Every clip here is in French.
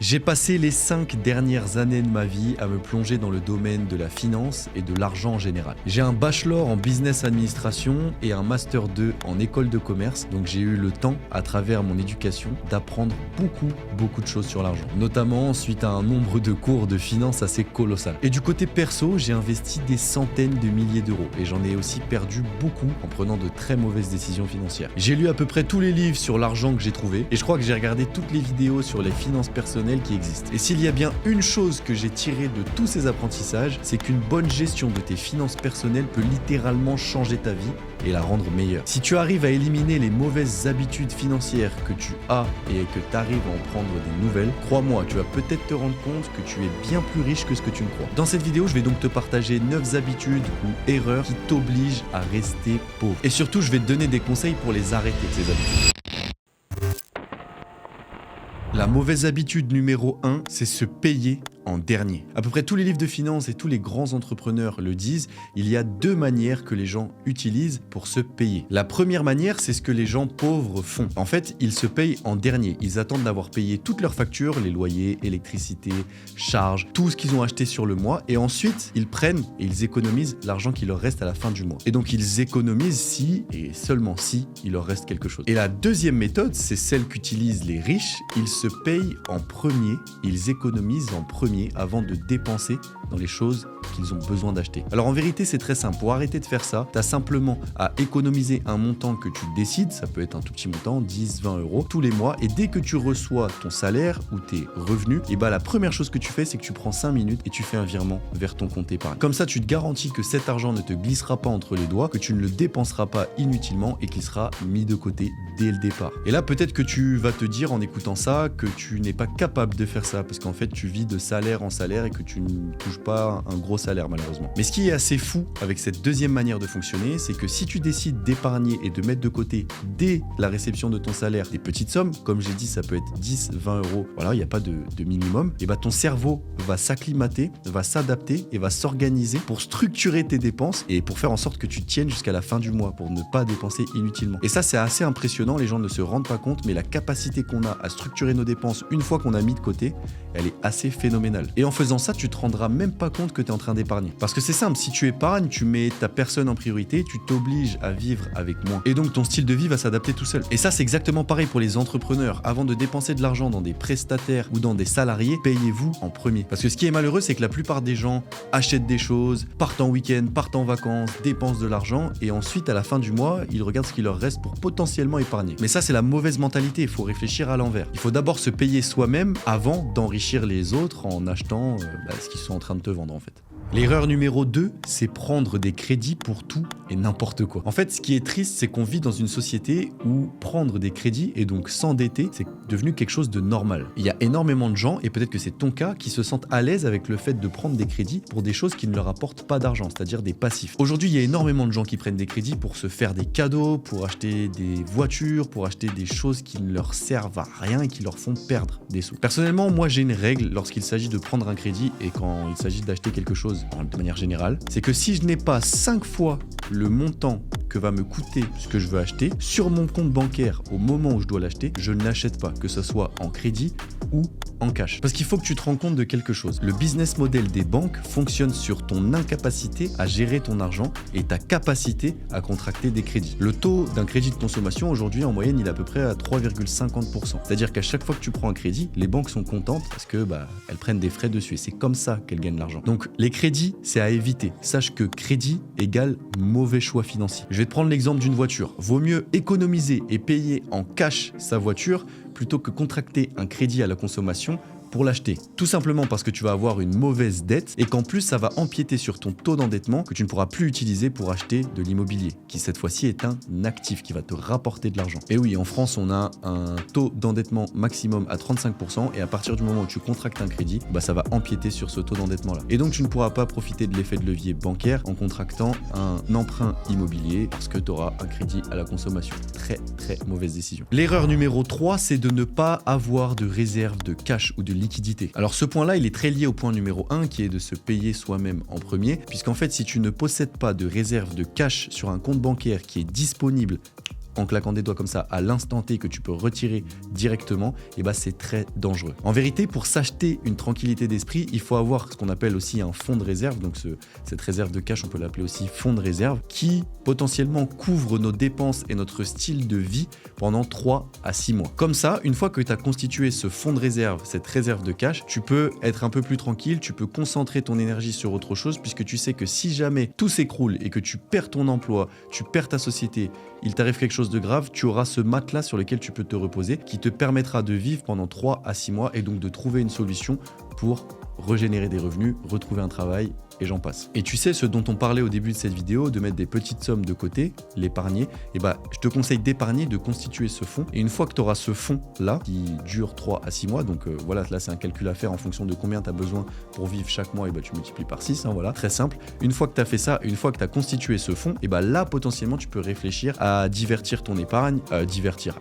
J'ai passé les 5 dernières années de ma vie à me plonger dans le domaine de la finance et de l'argent en général. J'ai un bachelor en business administration et un master 2 en école de commerce, donc j'ai eu le temps, à travers mon éducation, d'apprendre beaucoup de choses sur l'argent, notamment suite à un nombre de cours de finance assez colossal. Et du côté perso, j'ai investi des centaines de milliers d'euros et j'en ai aussi perdu beaucoup en prenant de très mauvaises décisions financières. J'ai lu à peu près tous les livres sur l'argent que j'ai trouvé et je crois que j'ai regardé toutes les vidéos sur les finances personnelles qui existent. Et s'il y a bien une chose que j'ai tirée de tous ces apprentissages, c'est qu'une bonne gestion de tes finances personnelles peut littéralement changer ta vie et la rendre meilleure. Si tu arrives à éliminer les mauvaises habitudes financières que tu as et que tu arrives à en prendre des nouvelles, crois-moi, tu vas peut-être te rendre compte que tu es bien plus riche que ce que tu ne crois. Dans cette vidéo, je vais donc te partager 9 habitudes ou erreurs qui t'obligent à rester pauvre. Et surtout, je vais te donner des conseils pour les arrêter, ces habitudes. La mauvaise habitude numéro 1, c'est se payer en dernier. À peu près tous les livres de finance et tous les grands entrepreneurs le disent, il y a 2 manières que les gens utilisent pour se payer. La première manière, c'est ce que les gens pauvres font. En fait, ils se payent en dernier. Ils attendent d'avoir payé toutes leurs factures, les loyers, électricité, charges, tout ce qu'ils ont acheté sur le mois, et ensuite, ils prennent et ils économisent l'argent qui leur reste à la fin du mois. Et donc, ils économisent si, et seulement si, il leur reste quelque chose. Et la deuxième méthode, c'est celle qu'utilisent les riches. Ils se payent en premier, ils économisent en premier avant de dépenser dans les choses qu'ils ont besoin d'acheter. Alors en vérité, c'est très simple. Pour arrêter de faire ça, tu as simplement à économiser un montant que tu décides, ça peut être un tout petit montant, 10, 20 euros, tous les mois, et dès que tu reçois ton salaire ou tes revenus, et bah la première chose que tu fais, c'est que tu prends 5 minutes et tu fais un virement vers ton compte épargne. Comme ça, tu te garantis que cet argent ne te glissera pas entre les doigts, que tu ne le dépenseras pas inutilement et qu'il sera mis de côté dès le départ. Et là, peut-être que tu vas te dire en écoutant ça que tu n'es pas capable de faire ça parce qu'en fait, tu vis de salaire en salaire et que tu ne touches pas un gros salaire malheureusement. Mais ce qui est assez fou avec cette deuxième manière de fonctionner, c'est que si tu décides d'épargner et de mettre de côté dès la réception de ton salaire des petites sommes, comme j'ai dit, ça peut être 10, 20 euros, voilà, il n'y a pas de minimum, et bah ton cerveau va s'acclimater, va s'adapter et va s'organiser pour structurer tes dépenses et pour faire en sorte que tu tiennes jusqu'à la fin du mois, pour ne pas dépenser inutilement. Et ça, c'est assez impressionnant, les gens ne se rendent pas compte, mais la capacité qu'on a à structurer nos dépenses une fois qu'on a mis de côté, elle est assez phénoménale. Et en faisant ça, tu te rendras même pas compte que tu es en train d'épargner. Parce que c'est simple, si tu épargnes, tu mets ta personne en priorité, tu t'obliges à vivre avec moins. Et donc ton style de vie va s'adapter tout seul. Et ça, c'est exactement pareil pour les entrepreneurs. Avant de dépenser de l'argent dans des prestataires ou dans des salariés, payez-vous en premier. Parce que ce qui est malheureux, c'est que la plupart des gens achètent des choses, partent en week-end, partent en vacances, dépensent de l'argent et ensuite, à la fin du mois, ils regardent ce qu'il leur reste pour potentiellement épargner. Mais ça, c'est la mauvaise mentalité. Il faut réfléchir à l'envers. Il faut d'abord se payer soi-même avant d'enrichir les autres en achetant ce qu'ils sont en train de te vendre en fait. L'erreur numéro 2, c'est prendre des crédits pour tout et n'importe quoi. En fait, ce qui est triste, c'est qu'on vit dans une société où prendre des crédits et donc s'endetter, c'est devenu quelque chose de normal. Il y a énormément de gens, et peut-être que c'est ton cas, qui se sentent à l'aise avec le fait de prendre des crédits pour des choses qui ne leur apportent pas d'argent, c'est-à-dire des passifs. Aujourd'hui, il y a énormément de gens qui prennent des crédits pour se faire des cadeaux, pour acheter des voitures, pour acheter des choses qui ne leur servent à rien et qui leur font perdre des sous. Personnellement, moi, j'ai une règle lorsqu'il s'agit de prendre un crédit et quand il s'agit d'acheter quelque chose de manière générale, c'est que si je n'ai pas 5 fois le montant que va me coûter ce que je veux acheter sur mon compte bancaire au moment où je dois l'acheter, je ne l'achète pas, que ce soit en crédit ou en cash. Parce qu'il faut que tu te rends compte de quelque chose. Le business model des banques fonctionne sur ton incapacité à gérer ton argent et ta capacité à contracter des crédits. Le taux d'un crédit de consommation aujourd'hui en moyenne il est à peu près à 3,50%. C'est-à-dire qu'à chaque fois que tu prends un crédit, les banques sont contentes parce que elles prennent des frais dessus et c'est comme ça qu'elles gagnent l'argent. Donc les crédits, c'est à éviter. Sache que crédit égale mauvais choix financier. Je vais te prendre l'exemple d'une voiture. Vaut mieux économiser et payer en cash sa voiture plutôt que contracter un crédit à la consommation pour l'acheter. Tout simplement parce que tu vas avoir une mauvaise dette et qu'en plus ça va empiéter sur ton taux d'endettement que tu ne pourras plus utiliser pour acheter de l'immobilier, qui cette fois-ci est un actif qui va te rapporter de l'argent. Et oui, en France, on a un taux d'endettement maximum à 35% et à partir du moment où tu contractes un crédit, ça va empiéter sur ce taux d'endettement-là. Et donc tu ne pourras pas profiter de l'effet de levier bancaire en contractant un emprunt immobilier parce que tu auras un crédit à la consommation. Très mauvaise décision. L'erreur numéro 3, c'est de ne pas avoir de réserve de cash ou de liquidité. Alors ce point-là, il est très lié au point numéro 1 qui est de se payer soi-même en premier, puisqu'en fait, si tu ne possèdes pas de réserve de cash sur un compte bancaire qui est disponible en claquant des doigts comme ça à l'instant T que tu peux retirer directement, et bah c'est très dangereux. En vérité, pour s'acheter une tranquillité d'esprit, il faut avoir ce qu'on appelle aussi un fonds de réserve. Donc cette réserve de cash, on peut l'appeler aussi fonds de réserve, qui potentiellement couvre nos dépenses et notre style de vie pendant 3 à 6 mois. Comme ça, une fois que tu as constitué ce fonds de réserve, cette réserve de cash, tu peux être un peu plus tranquille, tu peux concentrer ton énergie sur autre chose, puisque tu sais que si jamais tout s'écroule et que tu perds ton emploi, tu perds ta société, il t'arrive quelque chose de grave, tu auras ce matelas sur lequel tu peux te reposer, qui te permettra de vivre pendant 3 à 6 mois et donc de trouver une solution pour régénérer des revenus, retrouver un travail et j'en passe. Et tu sais ce dont on parlait au début de cette vidéo, de mettre des petites sommes de côté, l'épargner, et bah je te conseille d'épargner, de constituer ce fonds. Et une fois que tu auras ce fonds là, qui dure 3 à 6 mois, donc voilà, là c'est un calcul à faire en fonction de combien tu as besoin pour vivre chaque mois, et bah tu multiplies par 6, hein, voilà, très simple. Une fois que tu as fait ça, une fois que tu as constitué ce fonds, et bah là potentiellement tu peux réfléchir à divertir ton épargne, à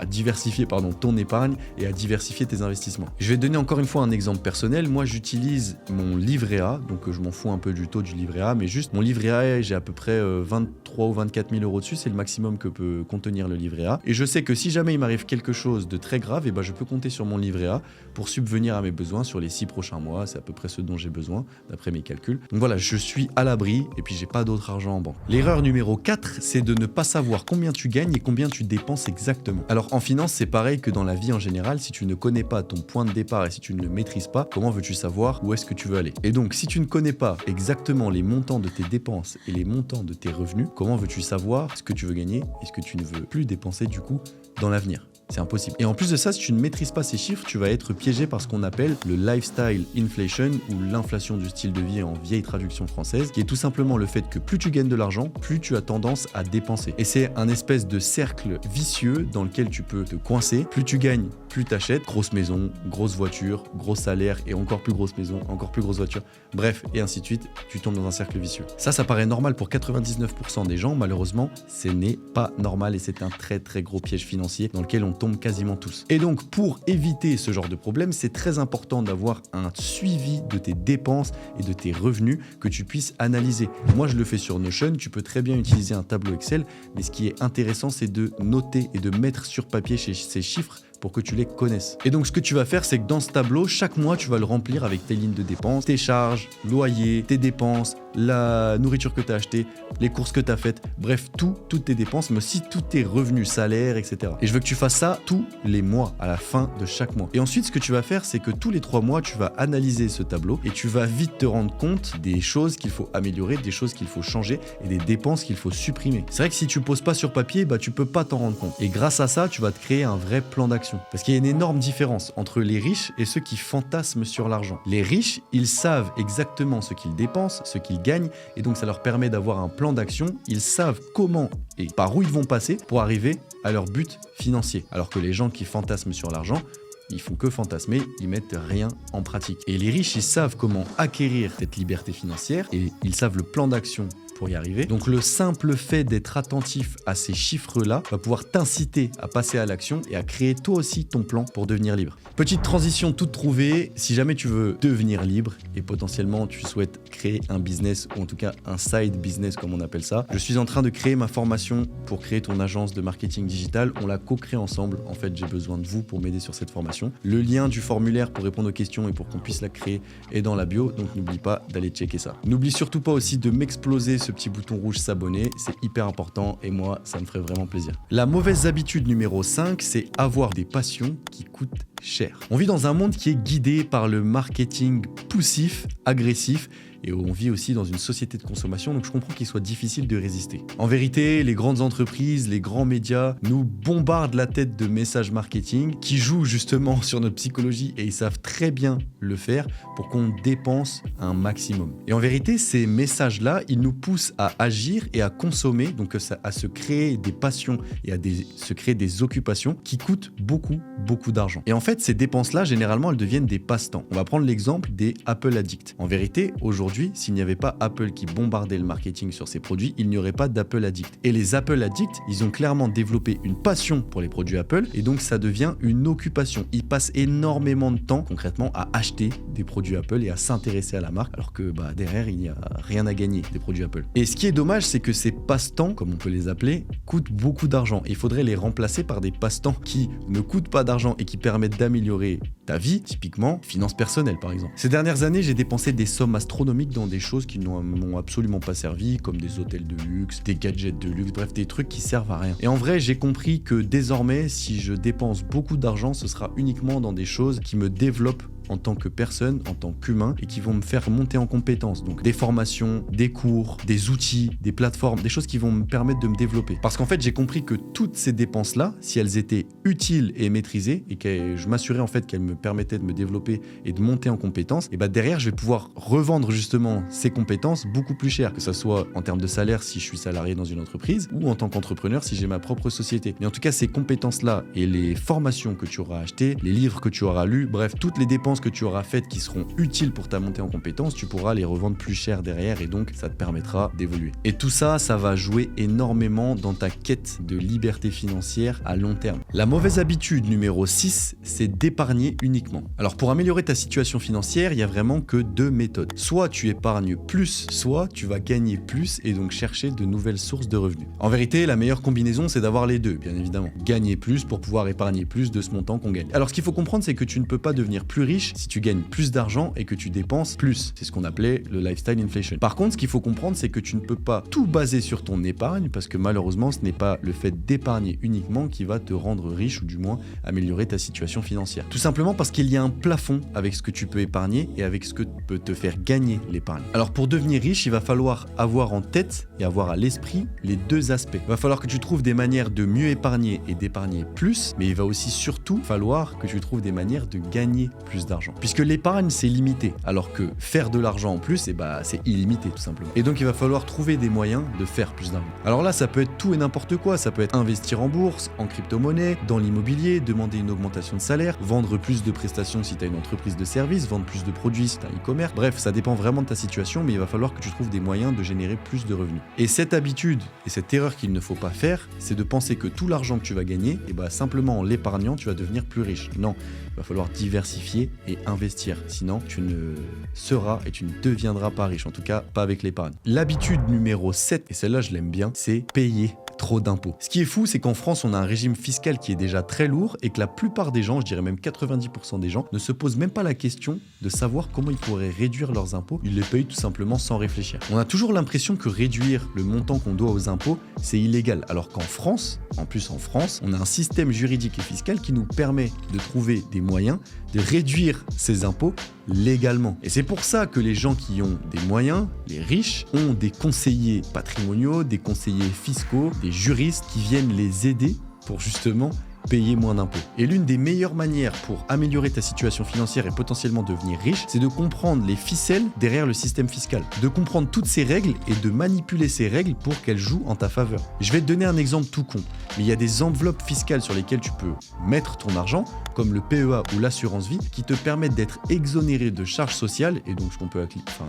diversifier ton épargne et à diversifier tes investissements. Je vais te donner encore une fois un exemple personnel. Moi j'utilise mon livret A, donc je m'en fous un peu du taux du livret A, mais juste mon livret A, j'ai à peu près 23 ou 24 000 euros dessus, c'est le maximum que peut contenir le livret A. Et je sais que si jamais il m'arrive quelque chose de très grave, et ben je peux compter sur mon livret A pour subvenir à mes besoins sur les 6 prochains mois. C'est à peu près ce dont j'ai besoin d'après mes calculs. Donc voilà, je suis à l'abri et puis j'ai pas d'autre argent en banque. L'erreur numéro 4, c'est de ne pas savoir combien tu gagnes et combien tu dépenses exactement. Alors en finance, c'est pareil que dans la vie en général. Si tu ne connais pas ton point de départ et si tu ne le maîtrises pas, comment veux-tu savoir où est-ce que tu veux aller? Et donc si tu ne connais pas exactement les montants de tes dépenses et les montants de tes revenus, comment veux-tu savoir ce que tu veux gagner et ce que tu ne veux plus dépenser du coup dans l'avenir? C'est impossible. Et en plus de ça, si tu ne maîtrises pas ces chiffres, tu vas être piégé par ce qu'on appelle le lifestyle inflation ou l'inflation du style de vie en vieille traduction française, qui est tout simplement le fait que plus tu gagnes de l'argent, plus tu as tendance à dépenser. Et c'est un espèce de cercle vicieux dans lequel tu peux te coincer. Plus tu gagnes, plus tu achètes. Grosse maison, grosse voiture, gros salaire et encore plus grosse maison, encore plus grosse voiture. Bref, et ainsi de suite, tu tombes dans un cercle vicieux. Ça paraît normal pour 99% des gens. Malheureusement, ce n'est pas normal et c'est un très très gros piège financier dans lequel on tombe quasiment tous. Et donc, pour éviter ce genre de problème, c'est très important d'avoir un suivi de tes dépenses et de tes revenus que tu puisses analyser. Moi, je le fais sur Notion. Tu peux très bien utiliser un tableau Excel, mais ce qui est intéressant, c'est de noter et de mettre sur papier ces chiffres pour que tu les connaisses. Et donc ce que tu vas faire, c'est que dans ce tableau, chaque mois, tu vas le remplir avec tes lignes de dépenses, tes charges, loyer, tes dépenses, la nourriture que tu as achetée, les courses que tu as faites, bref, toutes tes dépenses, mais aussi tous tes revenus, salaires, etc. Et je veux que tu fasses ça tous les mois, à la fin de chaque mois. Et ensuite, ce que tu vas faire, c'est que tous les 3 mois, tu vas analyser ce tableau et tu vas vite te rendre compte des choses qu'il faut améliorer, des choses qu'il faut changer et des dépenses qu'il faut supprimer. C'est vrai que si tu poses pas sur papier, bah tu peux pas t'en rendre compte. Et grâce à ça, tu vas te créer un vrai plan d'action. Parce qu'il y a une énorme différence entre les riches et ceux qui fantasment sur l'argent. Les riches, ils savent exactement ce qu'ils dépensent, ce qu'ils gagnent, et donc ça leur permet d'avoir un plan d'action. Ils savent comment et par où ils vont passer pour arriver à leur but financier. Alors que les gens qui fantasment sur l'argent, ils font que fantasmer, ils mettent rien en pratique. Et les riches, ils savent comment acquérir cette liberté financière et ils savent le plan d'action pour y arriver. Donc le simple fait d'être attentif à ces chiffres-là va pouvoir t'inciter à passer à l'action et à créer toi aussi ton plan pour devenir libre. Petite transition toute trouvée, si jamais tu veux devenir libre et potentiellement tu souhaites créer un business ou en tout cas un side business comme on appelle ça, je suis en train de créer ma formation pour créer ton agence de marketing digital. On l'a co-créé ensemble. En fait, j'ai besoin de vous pour m'aider sur cette formation. Le lien du formulaire pour répondre aux questions et pour qu'on puisse la créer est dans la bio, donc n'oublie pas d'aller checker ça. N'oublie surtout pas aussi de m'exploser ce petit bouton rouge s'abonner, c'est hyper important et moi ça me ferait vraiment plaisir. La mauvaise habitude numéro 5, c'est avoir des passions qui coûtent cher. On vit dans un monde qui est guidé par le marketing poussif, agressif, et on vit aussi dans une société de consommation, donc je comprends qu'il soit difficile de résister. En vérité, les grandes entreprises, les grands médias nous bombardent la tête de messages marketing qui jouent justement sur notre psychologie et ils savent très bien le faire pour qu'on dépense un maximum. Et en vérité, ces messages-là, ils nous poussent à agir et à consommer, donc à se créer des passions et à se créer des occupations qui coûtent beaucoup d'argent. Et en fait, ces dépenses-là, généralement, elles deviennent des passe-temps. On va prendre l'exemple des Apple Addicts. En vérité, aujourd'hui, produits, s'il n'y avait pas Apple qui bombardait le marketing sur ces produits, il n'y aurait pas d'Apple Addict. Et les Apple Addicts, ils ont clairement développé une passion pour les produits Apple et donc ça devient une occupation. Ils passent énormément de temps concrètement à acheter des produits Apple et à s'intéresser à la marque alors que derrière il n'y a rien à gagner des produits Apple. Et ce qui est dommage, c'est que ces passe-temps, comme on peut les appeler, coûtent beaucoup d'argent. Il faudrait les remplacer par des passe-temps qui ne coûtent pas d'argent et qui permettent d'améliorer ta vie, typiquement finances personnelles par exemple. Ces dernières années, j'ai dépensé des sommes astronomiques dans des choses qui m'ont absolument pas servi, comme des hôtels de luxe, des gadgets de luxe, bref, des trucs qui servent à rien. Et en vrai, j'ai compris que désormais, si je dépense beaucoup d'argent, ce sera uniquement dans des choses qui me développent en tant que personne, en tant qu'humain, et qui vont me faire monter en compétences. Donc des formations, des cours, des outils, des plateformes, des choses qui vont me permettre de me développer. Parce qu'en fait, j'ai compris que toutes ces dépenses-là, si elles étaient utiles et maîtrisées, et que je m'assurais en fait qu'elles me permettaient de me développer et de monter en compétences, et derrière, je vais pouvoir revendre justement ces compétences beaucoup plus cher, que ça soit en termes de salaire si je suis salarié dans une entreprise, ou en tant qu'entrepreneur si j'ai ma propre société. Mais en tout cas, ces compétences-là et les formations que tu auras achetées, les livres que tu auras lus, bref, toutes les dépenses que tu auras faites qui seront utiles pour ta montée en compétences, tu pourras les revendre plus cher derrière et donc ça te permettra d'évoluer. Et tout ça, ça va jouer énormément dans ta quête de liberté financière à long terme. La mauvaise habitude numéro 6, c'est d'épargner uniquement. Alors pour améliorer ta situation financière, il y a vraiment que deux méthodes. Soit tu épargnes plus, soit tu vas gagner plus et donc chercher de nouvelles sources de revenus. En vérité, la meilleure combinaison, c'est d'avoir les deux, bien évidemment. Gagner plus pour pouvoir épargner plus de ce montant qu'on gagne. Alors ce qu'il faut comprendre, c'est que tu ne peux pas devenir plus riche si tu gagnes plus d'argent et que tu dépenses plus. C'est ce qu'on appelait le lifestyle inflation. Par contre, ce qu'il faut comprendre, c'est que tu ne peux pas tout baser sur ton épargne parce que malheureusement, ce n'est pas le fait d'épargner uniquement qui va te rendre riche ou du moins améliorer ta situation financière. Tout simplement parce qu'il y a un plafond avec ce que tu peux épargner et avec ce que peut te faire gagner l'épargne. Alors pour devenir riche, il va falloir avoir en tête et avoir à l'esprit les deux aspects. Il va falloir que tu trouves des manières de mieux épargner et d'épargner plus, mais il va aussi surtout falloir que tu trouves des manières de gagner plus d'argent. Puisque l'épargne, c'est limité, alors que faire de l'argent en plus, c'est illimité tout simplement. Et donc il va falloir trouver des moyens de faire plus d'argent. Alors là, ça peut être tout et n'importe quoi, ça peut être investir en bourse, en crypto-monnaie, dans l'immobilier, demander une augmentation de salaire, vendre plus de prestations si tu as une entreprise de service, vendre plus de produits si tu as un e-commerce. Bref, ça dépend vraiment de ta situation, mais il va falloir que tu trouves des moyens de générer plus de revenus. Et cette habitude et cette erreur qu'il ne faut pas faire, c'est de penser que tout l'argent que tu vas gagner, simplement en l'épargnant, tu vas devenir plus riche. Non, il va falloir diversifier et investir. Sinon, tu ne seras et tu ne deviendras pas riche, en tout cas pas avec l'épargne. L'habitude numéro 7, et celle-là je l'aime bien, c'est payer trop d'impôts. Ce qui est fou, c'est qu'en France, on a un régime fiscal qui est déjà très lourd et que la plupart des gens, je dirais même 90% des gens, ne se posent même pas la question de savoir comment ils pourraient réduire leurs impôts. Ils les payent tout simplement sans réfléchir. On a toujours l'impression que réduire le montant qu'on doit aux impôts, c'est illégal. Alors qu'en France, on a un système juridique et fiscal qui nous permet de trouver des moyens de réduire ces impôts légalement. Et c'est pour ça que les gens qui ont des moyens, les riches, ont des conseillers patrimoniaux, des conseillers fiscaux, des juristes qui viennent les aider pour justement payer moins d'impôts. Et l'une des meilleures manières pour améliorer ta situation financière et potentiellement devenir riche, c'est de comprendre les ficelles derrière le système fiscal, de comprendre toutes ces règles et de manipuler ces règles pour qu'elles jouent en ta faveur. Je vais te donner un exemple tout con, mais il y a des enveloppes fiscales sur lesquelles tu peux mettre ton argent, comme le PEA ou l'assurance vie, qui te permettent d'être exonéré de charges sociales et donc ce qu'on peut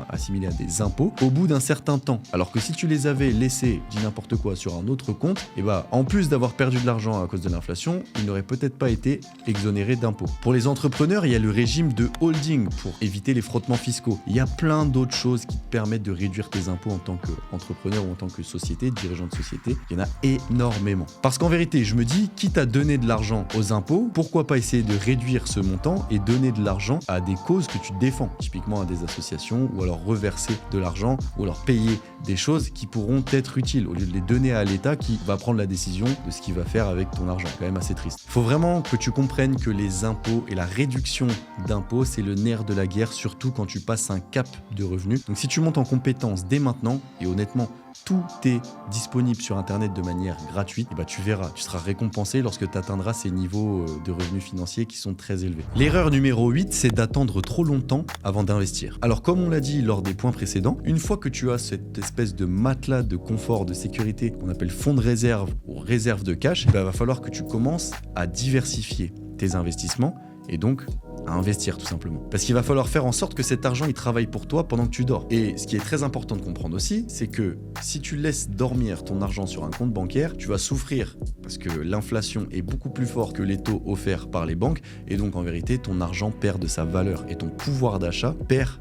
assimiler à des impôts au bout d'un certain temps. Alors que si tu les avais laissés, dis n'importe quoi, sur un autre compte, en plus d'avoir perdu de l'argent à cause de l'inflation, il n'aurait peut-être pas été exonéré d'impôts. Pour les entrepreneurs, il y a le régime de holding pour éviter les frottements fiscaux. Il y a plein d'autres choses qui te permettent de réduire tes impôts en tant qu'entrepreneur ou en tant que société, dirigeant de société. Il y en a énormément. Parce qu'en vérité, je me dis, quitte à donner de l'argent aux impôts, pourquoi pas essayer de réduire ce montant et donner de l'argent à des causes que tu défends, typiquement à des associations, ou alors reverser de l'argent, ou alors payer des choses qui pourront être utiles, au lieu de les donner à l'État qui va prendre la décision de ce qu'il va faire avec ton argent. C'est quand même assez triste. Il faut vraiment que tu comprennes que les impôts et la réduction d'impôts, c'est le nerf de la guerre, surtout quand tu passes un cap de revenus. Donc si tu montes en compétences dès maintenant, et honnêtement, tout est disponible sur Internet de manière gratuite, tu verras, tu seras récompensé lorsque tu atteindras ces niveaux de revenus financiers qui sont très élevés. L'erreur numéro 8, c'est d'attendre trop longtemps avant d'investir. Alors comme on l'a dit lors des points précédents, une fois que tu as cette espèce de matelas de confort, de sécurité qu'on appelle fonds de réserve ou réserve de cash, va falloir que tu commences à diversifier tes investissements et donc à investir tout simplement. Parce qu'il va falloir faire en sorte que cet argent il travaille pour toi pendant que tu dors. Et ce qui est très important de comprendre aussi, c'est que si tu laisses dormir ton argent sur un compte bancaire, tu vas souffrir parce que l'inflation est beaucoup plus forte que les taux offerts par les banques et donc en vérité ton argent perd de sa valeur et ton pouvoir d'achat perd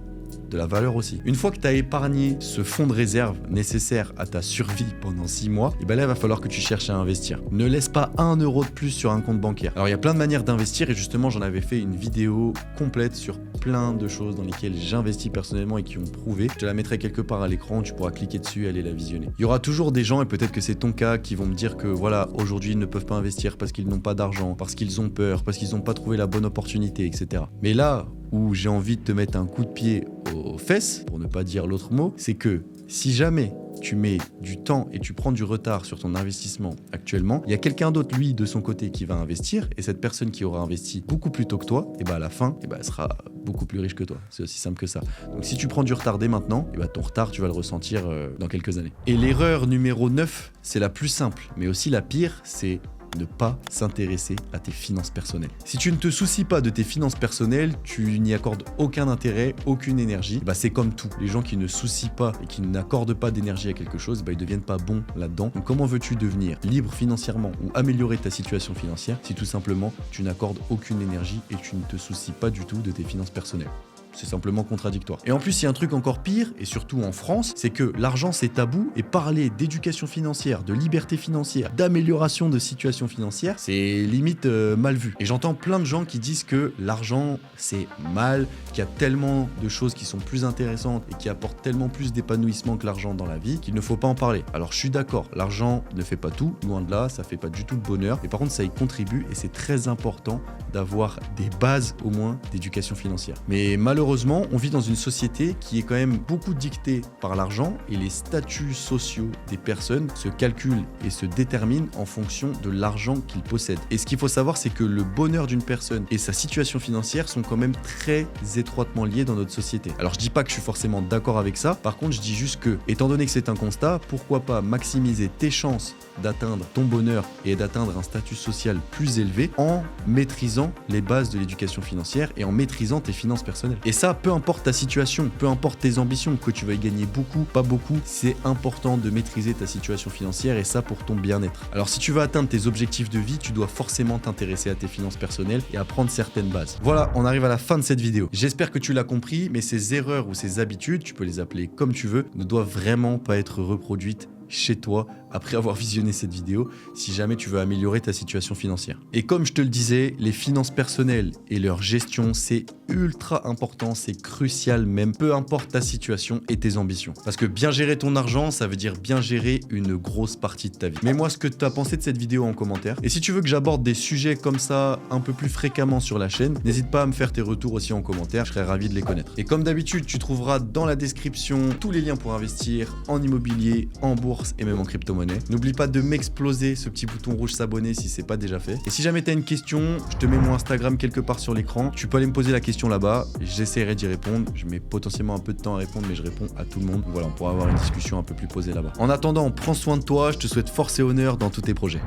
de la valeur aussi. Une fois que tu as épargné ce fonds de réserve nécessaire à ta survie pendant 6 mois, et ben là il va falloir que tu cherches à investir. Ne laisse pas 1 euro de plus sur un compte bancaire. Alors il y a plein de manières d'investir et justement j'en avais fait une vidéo complète sur plein de choses dans lesquelles j'investis personnellement et qui ont prouvé. Je te la mettrai quelque part à l'écran, tu pourras cliquer dessus et aller la visionner. Il y aura toujours des gens, et peut-être que c'est ton cas, qui vont me dire que voilà, aujourd'hui ils ne peuvent pas investir parce qu'ils n'ont pas d'argent, parce qu'ils ont peur, parce qu'ils n'ont pas trouvé la bonne opportunité, etc. Mais là où j'ai envie de te mettre un coup de pied aux fesses, pour ne pas dire l'autre mot, c'est que si jamais tu mets du temps et tu prends du retard sur ton investissement actuellement, il y a quelqu'un d'autre, lui, de son côté, qui va investir, et cette personne qui aura investi beaucoup plus tôt que toi, et ben à la fin, et ben elle sera beaucoup plus riche que toi. C'est aussi simple que ça. Donc si tu prends du retard dès maintenant, et ben ton retard, tu vas le ressentir dans quelques années. Et l'erreur numéro 9, c'est la plus simple, mais aussi la pire, c'est ne pas s'intéresser à tes finances personnelles. Si tu ne te soucies pas de tes finances personnelles, tu n'y accordes aucun intérêt, aucune énergie. Bah, c'est comme tout. Les gens qui ne soucient pas et qui n'accordent pas d'énergie à quelque chose, bah, ils ne deviennent pas bons là-dedans. Donc comment veux-tu devenir libre financièrement ou améliorer ta situation financière si tout simplement tu n'accordes aucune énergie et tu ne te soucies pas du tout de tes finances personnelles? C'est simplement contradictoire. Et en plus, il y a un truc encore pire, et surtout en France, c'est que l'argent c'est tabou et parler d'éducation financière, de liberté financière, d'amélioration de situation financière, c'est limite mal vu. Et j'entends plein de gens qui disent que l'argent c'est mal, qu'il y a tellement de choses qui sont plus intéressantes et qui apportent tellement plus d'épanouissement que l'argent dans la vie qu'il ne faut pas en parler. Alors je suis d'accord, l'argent ne fait pas tout, loin de là, ça fait pas du tout le bonheur, mais par contre ça y contribue et c'est très important d'avoir des bases au moins d'éducation financière. Mais malheureusement, on vit dans une société qui est quand même beaucoup dictée par l'argent et les statuts sociaux des personnes se calculent et se déterminent en fonction de l'argent qu'ils possèdent. Et ce qu'il faut savoir, c'est que le bonheur d'une personne et sa situation financière sont quand même très étroitement liés dans notre société. Alors je dis pas que je suis forcément d'accord avec ça, par contre je dis juste que, étant donné que c'est un constat, pourquoi pas maximiser tes chances d'atteindre ton bonheur et d'atteindre un statut social plus élevé en maîtrisant les bases de l'éducation financière et en maîtrisant tes finances personnelles. Et ça, peu importe ta situation, peu importe tes ambitions, que tu veuilles gagner beaucoup, pas beaucoup, c'est important de maîtriser ta situation financière et ça pour ton bien-être. Alors si tu veux atteindre tes objectifs de vie, tu dois forcément t'intéresser à tes finances personnelles et apprendre certaines bases. Voilà, on arrive à la fin de cette vidéo. J'espère que tu l'as compris, mais ces erreurs ou ces habitudes, tu peux les appeler comme tu veux, ne doivent vraiment pas être reproduites chez toi après avoir visionné cette vidéo si jamais tu veux améliorer ta situation financière. Et comme je te le disais, les finances personnelles et leur gestion, c'est ultra important, c'est crucial même, peu importe ta situation et tes ambitions. Parce que bien gérer ton argent, ça veut dire bien gérer une grosse partie de ta vie. Mets-moi ce que tu as pensé de cette vidéo en commentaire. Et si tu veux que j'aborde des sujets comme ça un peu plus fréquemment sur la chaîne, n'hésite pas à me faire tes retours aussi en commentaire, je serais ravi de les connaître. Et comme d'habitude, tu trouveras dans la description tous les liens pour investir en immobilier, en bourse et même en crypto-monnaie. N'oublie pas de m'exploser ce petit bouton rouge s'abonner si c'est pas déjà fait. Et si jamais tu as une question, je te mets mon Instagram quelque part sur l'écran. Tu peux aller me poser la question là-bas, j'essaierai d'y répondre. Je mets potentiellement un peu de temps à répondre, mais je réponds à tout le monde. Voilà, on pourra avoir une discussion un peu plus posée là-bas. En attendant, prends soin de toi, je te souhaite force et honneur dans tous tes projets.